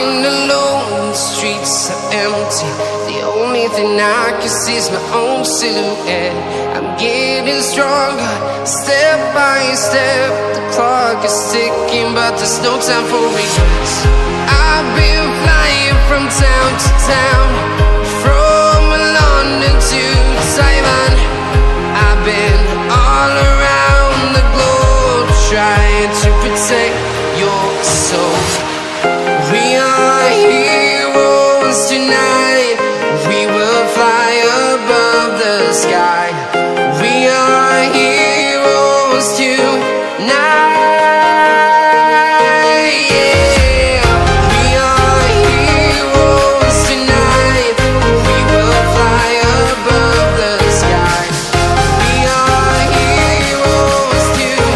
Walking alone, the streets are empty. The only thing I can see is my own silhouette. I'm getting stronger, step by step. The clock is ticking, but there's no time for regrets. I've been flying from town to town, from London to Taiwan. I've been all around the globe, trying to protect your soul. We are heroes tonight. We will fly above the sky. We are heroes tonight. Yeah. We are heroes tonight. We will fly above the sky. We are heroes tonight.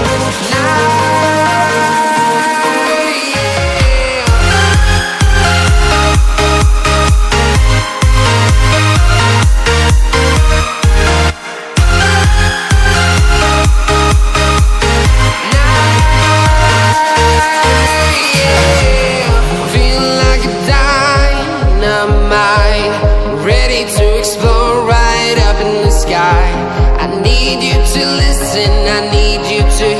Ready to explore right up in the sky. I need you to listen, I need